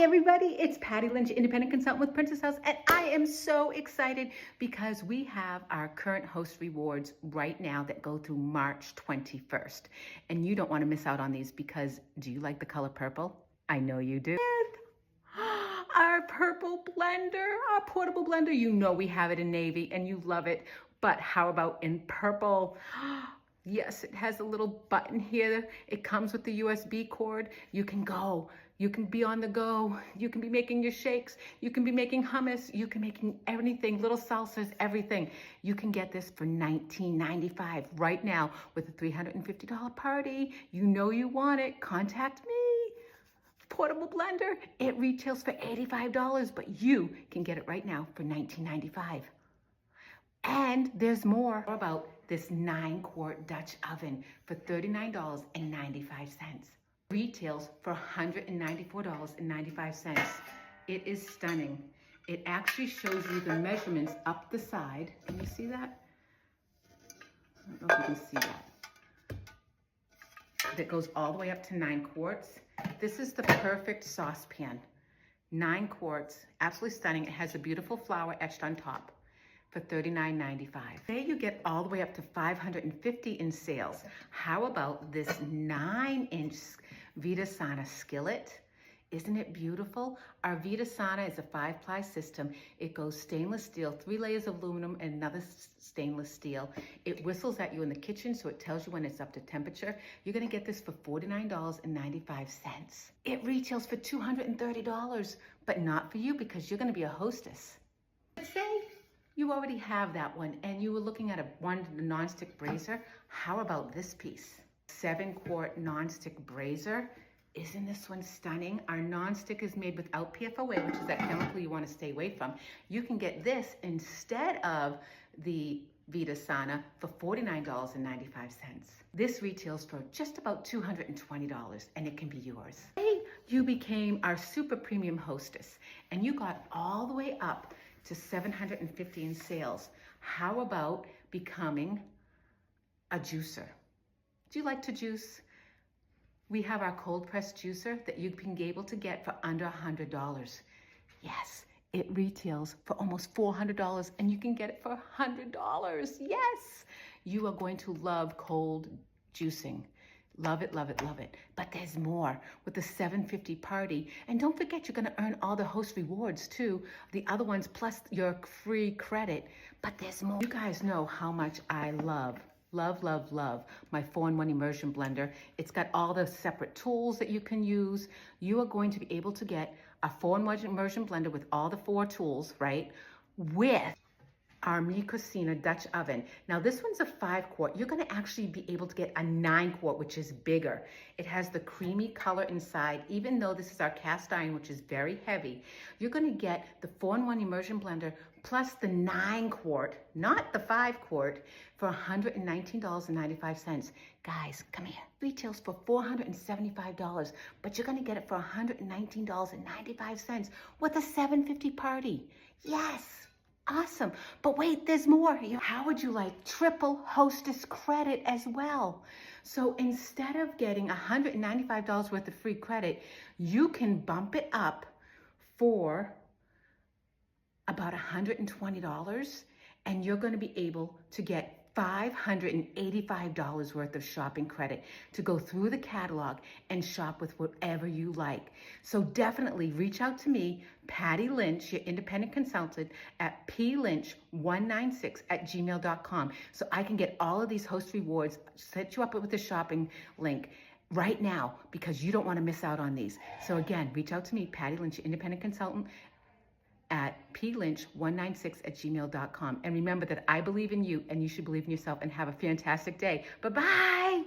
Hi everybody, it's Patty Lynch, independent consultant with Princess House, and I am so excited because we have our current host rewards right now that go through March 21st. And you don't want to miss out on these because do you like the color purple? I know you do. Our purple blender, our portable blender, you know we have it in navy and you love it, but how about in purple? Yes, it has a little button here. It comes with the USB cord. You can go. You can be on the go. You can be making your shakes. You can be making hummus. You can making anything, little salsas, everything. You can get this for $19.95 right now with a $350 party. You know you want it. Contact me. Portable blender. It retails for $85, but you can get it right now for $19.95. And there's more about this 9-quart Dutch oven for $39.95. Retails for $194.95. It is stunning. It actually shows you the measurements up the side. Can you see that? I don't know if you can see that. That goes all the way up to 9 quarts. This is the perfect saucepan. 9 quarts, absolutely stunning. It has a beautiful flower etched on top for $39.95. Today you get all the way up to $550 in sales. How about this 9-inch Vitasana skillet? Isn't it beautiful? Our Vitasana is a 5-ply system. It goes stainless steel, 3 layers of aluminum and another stainless steel. It whistles at you in the kitchen, so it tells you when it's up to temperature. You're gonna get this for $49.95. It retails for $230, but not for you because you're gonna be a hostess. Let's say you already have that one and you were looking at a nonstick brazier. How about this piece? 7-quart nonstick brazier. Isn't this one stunning? Our nonstick is made without PFOA, which is that chemical you want to stay away from. You can get this instead of the Vitasana for $49.95. This retails for just about $220 and it can be yours. Hey, you became our super premium hostess and you got all the way up to $750 in sales. How about becoming a juicer? Do you like to juice? We have our cold press juicer that you've been able to get for under $100. Yes, it retails for almost $400 and you can get it for $100. Yes, you are going to love cold juicing. Love it, love it, love it. But there's more with the $750 party. And don't forget, you're gonna earn all the host rewards too. The other ones plus your free credit, but there's more. You guys know how much I love my 4-in-1 immersion blender. It's got all the separate tools that you can use. You are going to be able to get a 4-in-1 immersion blender with all the 4 tools, right? With our Mi Cocina Dutch oven. Now this one's a 5-quart. You're gonna actually be able to get a 9-quart, which is bigger. It has the creamy color inside. Even though this is our cast iron, which is very heavy, you're gonna get the 4-in-1 immersion blender plus the 9-quart, not the 5-quart, for $119.95. Guys, come here. Retails for $475, but you're gonna get it for $119.95 with a $750 party. Yes. Awesome. But wait, there's more. How would you like triple hostess credit as well? So instead of getting $195 worth of free credit, you can bump it up for about $120 and you're going to be able to get $585 worth of shopping credit to go through the catalog and shop with whatever you like. So definitely reach out to me, Patty Lynch, your independent consultant, at plynch196@gmail.com so I can get all of these host rewards, set you up with the shopping link right now because you don't want to miss out on these. So again, reach out to me, Patty Lynch, your independent consultant, at plynch196@gmail.com. And remember that I believe in you and you should believe in yourself and have a fantastic day. Bye-bye.